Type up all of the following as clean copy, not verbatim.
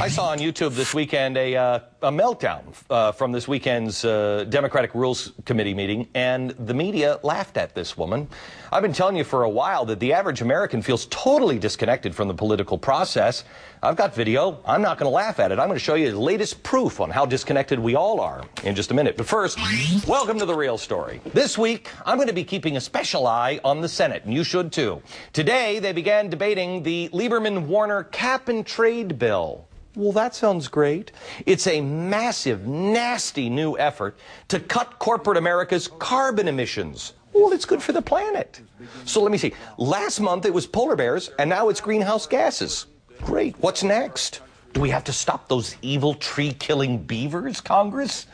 I saw on YouTube this weekend a meltdown from this weekend's Democratic Rules Committee meeting, and the media laughed at this woman. I've been telling you for a while that the average American feels totally disconnected from the political process. I've got video. I'm not going to laugh at it. I'm going to show you the latest proof on how disconnected we all are in just a minute. But first, welcome to The Real Story. This week, I'm going to be keeping a special eye on the Senate, and you should too. Today, they began debating the Lieberman-Warner cap-and-trade bill. Well, that sounds great. It's a massive, nasty new effort to cut corporate America's carbon emissions. Well, it's good for the planet. So let me see. Last month it was polar bears, and now it's greenhouse gases. Great. What's next? Do we have to stop those evil tree-killing beavers, Congress?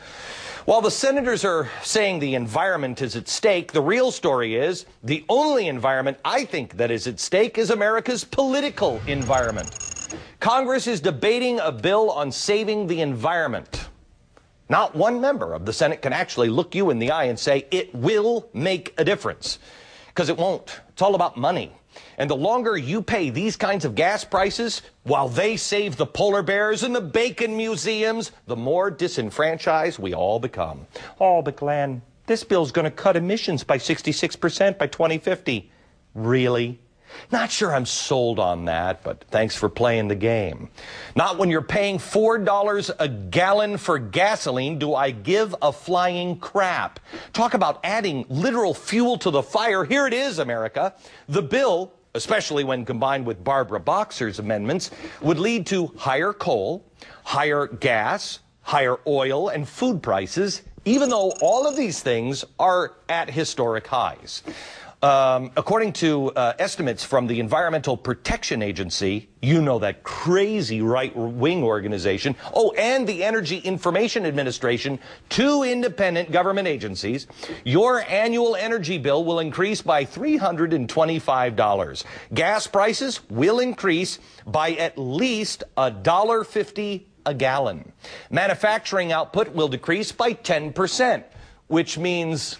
While the senators are saying the environment is at stake, the real story is the only environment I think that is at stake is America's political environment. Congress is debating a bill on saving the environment. Not one member of the Senate can actually look you in the eye and say it will make a difference. Because it won't. It's all about money. And the longer you pay these kinds of gas prices while they save the polar bears and the bacon museums, the more disenfranchised we all become. Oh, but Glenn, this bill's going to cut emissions by 66% by 2050. Really? Not sure I'm sold on that, but thanks for playing the game. Not when you're paying $4 a gallon for gasoline do I give a flying crap. Talk about adding literal fuel to the fire. Here it is, America. The bill, especially when combined with Barbara Boxer's amendments, would lead to higher coal, higher gas, higher oil, and food prices, even though all of these things are at historic highs. According to estimates from the Environmental Protection Agency, you know, that crazy right-wing organization, oh, and the Energy Information Administration, two independent government agencies, your annual energy bill will increase by $325. Gas prices will increase by at least $1.50 a gallon. Manufacturing output will decrease by 10%, which means...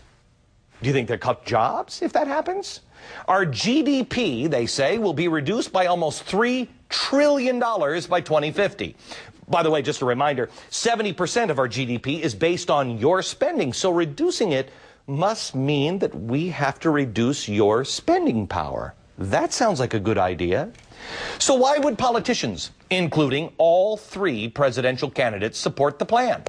do you think they'll cut jobs if that happens? Our GDP, they say, will be reduced by almost $3 trillion by 2050. By the way, just a reminder, 70% of our GDP is based on your spending, so reducing it must mean that we have to reduce your spending power. That sounds like a good idea. So why would politicians, including all three presidential candidates, support the plan?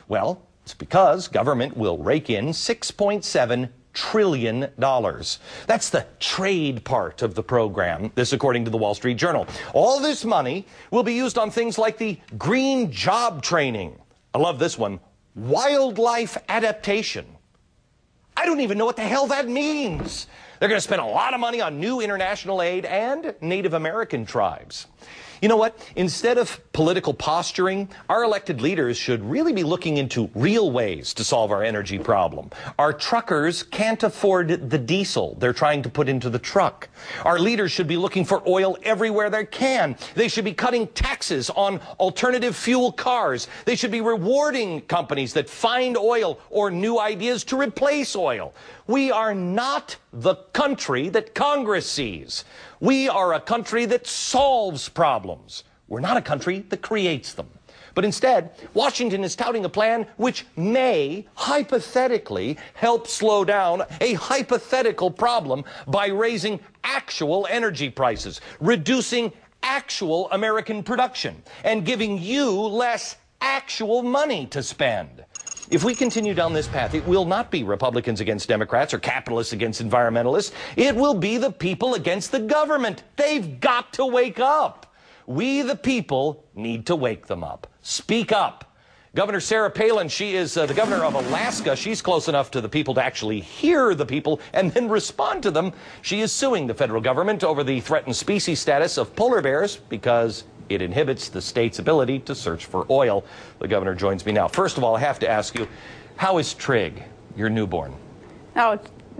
Well, it's because government will rake in $6.7 trillion. That's the trade part of the program, this according to the Wall Street Journal. All this money will be used on things like the green job training. I love this one. Wildlife adaptation. I don't even know what the hell that means. They're going to spend a lot of money on new international aid and Native American tribes. You know what? Instead of political posturing, our elected leaders should really be looking into real ways to solve our energy problem. Our truckers can't afford the diesel they're trying to put into the truck. Our leaders should be looking for oil everywhere they can. They should be cutting taxes on alternative fuel cars. They should be rewarding companies that find oil or new ideas to replace oil. We are not the country that Congress sees. We are a country that solves problems. We're not a country that creates them. But instead, Washington is touting a plan which may, hypothetically, help slow down a hypothetical problem by raising actual energy prices, reducing actual American production, and giving you less actual money to spend. If we continue down this path, it will not be Republicans against Democrats or capitalists against environmentalists. It will be the people against the government. They've got to wake up. We, the people, need to wake them up. Speak up. Governor Sarah Palin, she is the governor of Alaska. She's close enough to the people to actually hear the people and then respond to them. She is suing the federal government over the threatened species status of polar bears because it inhibits the state's ability to search for oil. The governor joins me now. First of all, I have to ask you, how is Trig, your newborn? Oh,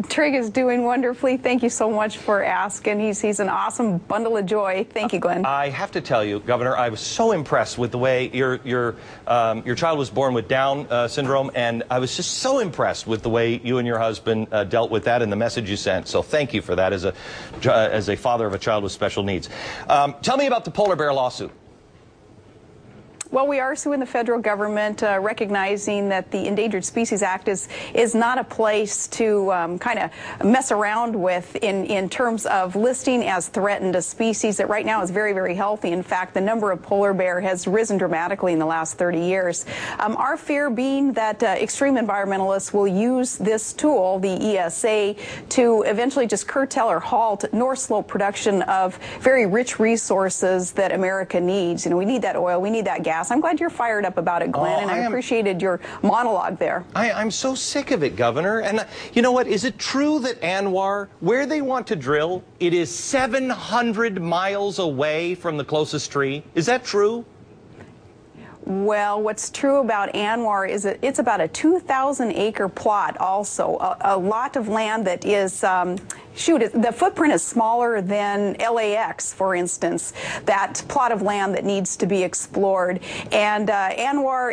Trig is doing wonderfully. Thank you so much for asking. He's an awesome bundle of joy. Thank you, Glenn. I have to tell you, Governor, I was so impressed with the way your child was born with Down syndrome, and I was just so impressed with the way you and your husband dealt with that and the message you sent. So thank you for that as a father of a child with special needs. Tell me about the polar bear lawsuit. Well, we are suing the federal government, recognizing that the Endangered Species Act is not a place to kind of mess around with in terms of listing as threatened a species that right now is very, very healthy. In fact, the number of polar bear has risen dramatically in the last 30 years. Our fear being that extreme environmentalists will use this tool, the ESA, to eventually just curtail or halt North Slope production of very rich resources that America needs. You know, we need that oil, we need that gas. I'm glad you're fired up about it, Glenn, and I appreciated your monologue there. I'm so sick of it, Governor. And you know what? Is it true that Anwar, where they want to drill, it is 700 miles away from the closest tree? Is that true? Well, what's true about Anwar is that it's about a 2,000-acre plot also, a lot of land that is, the footprint is smaller than LAX, for instance, that plot of land that needs to be explored. And Anwar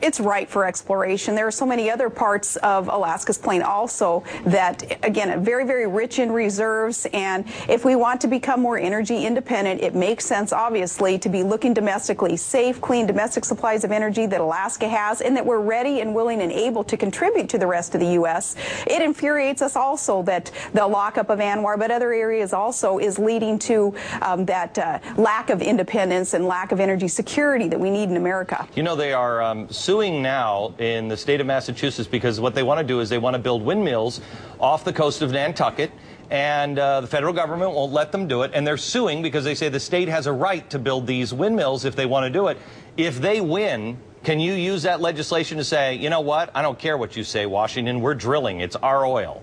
it's ripe for exploration. There are so many other parts of Alaska's plain also that, again, very, very rich in reserves. And if we want to become more energy independent, it makes sense, obviously, to be looking domestically. Safe, clean, domestic supplies of energy that Alaska has, and that we're ready and willing and able to contribute to the rest of the U.S. It infuriates us also that the lockup of Anwar, but other areas also, is leading to that lack of independence and lack of energy security that we need in America. You know, they are suing now in the state of Massachusetts because what they want to do is they want to build windmills off the coast of Nantucket. And the federal government won't let them do it, and they're suing because they say the state has a right to build these windmills if they want to do it. If they win, can you use that legislation to say, you know what, I don't care what you say, Washington, we're drilling, it's our oil?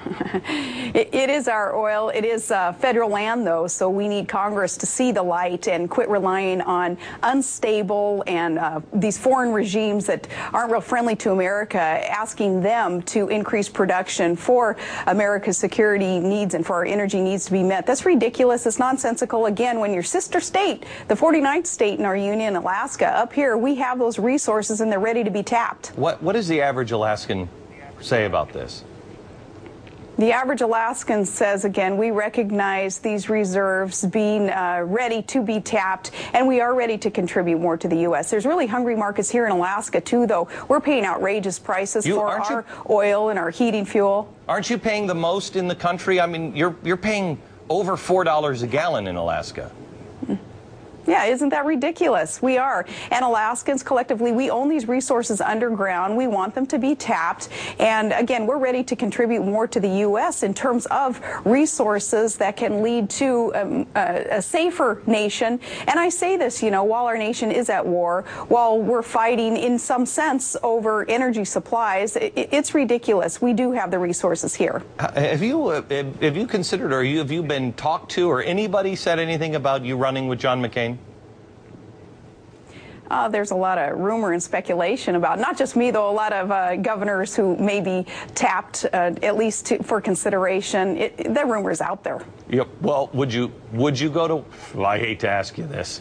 It is our oil. It is federal land, though, so we need Congress to see the light and quit relying on unstable and these foreign regimes that aren't real friendly to America, asking them to increase production for America's security needs and for our energy needs to be met. That's ridiculous. It's nonsensical. Again, when your sister state, the 49th state in our union, Alaska, up here, we have those resources and they're ready to be tapped. What does the average Alaskan say about this? The average Alaskan says, again, we recognize these reserves being ready to be tapped, and we are ready to contribute more to the U.S. There's really hungry markets here in Alaska, too, though. We're paying outrageous prices for our oil and our heating fuel. Aren't you paying the most in the country? I mean, you're paying over $4 a gallon in Alaska. Yeah, isn't that ridiculous? We are. And Alaskans collectively, we own these resources underground. We want them to be tapped. And again, we're ready to contribute more to the U.S. in terms of resources that can lead to a safer nation. And I say this, you know, while our nation is at war, while we're fighting in some sense over energy supplies, it's ridiculous. We do have the resources here. Have you considered, or have you been talked to, or anybody said anything about you running with John McCain? There's a lot of rumor and speculation about, not just me, though, a lot of governors who may be tapped, at least for consideration. The rumor's out there. Yep. Well, would you go to, well, I hate to ask you this,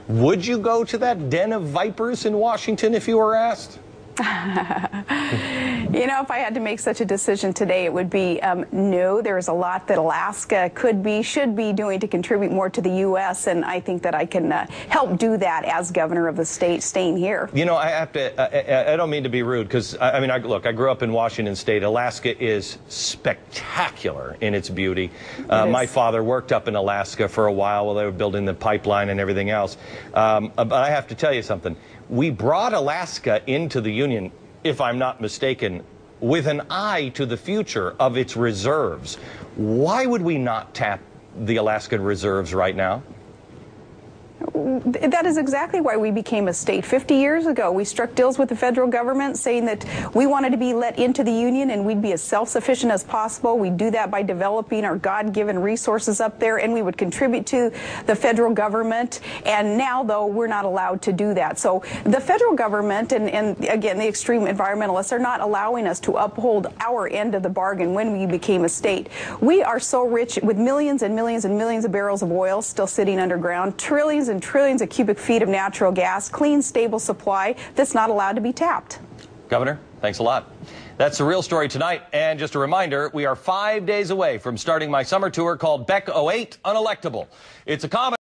would you go to that den of vipers in Washington if you were asked? You know, if I had to make such a decision today, it would be no. There's a lot that Alaska could be, should be doing to contribute more to the U.S., and I think that I can help do that as governor of the state, staying here. You know, I have to, I don't mean to be rude, because, I mean, look, I grew up in Washington State. Alaska is spectacular in its beauty. My father worked up in Alaska for a while they were building the pipeline and everything else. But I have to tell you something. We brought Alaska into the Union, if I'm not mistaken, with an eye to the future of its reserves. Why would we not tap the Alaskan reserves right now? That is exactly why we became a state. 50 years ago, we struck deals with the federal government saying that we wanted to be let into the union and we'd be as self-sufficient as possible. We'd do that by developing our God-given resources up there, and we would contribute to the federal government. And now, though, we're not allowed to do that. So the federal government and again, the extreme environmentalists are not allowing us to uphold our end of the bargain when we became a state. We are so rich with millions and millions and millions of barrels of oil still sitting underground, trillions and trillions of cubic feet of natural gas, clean, stable supply that's not allowed to be tapped. Governor, thanks a lot. That's the real story tonight. And just a reminder, we are 5 days away from starting my summer tour called Beck 08 Unelectable. It's a common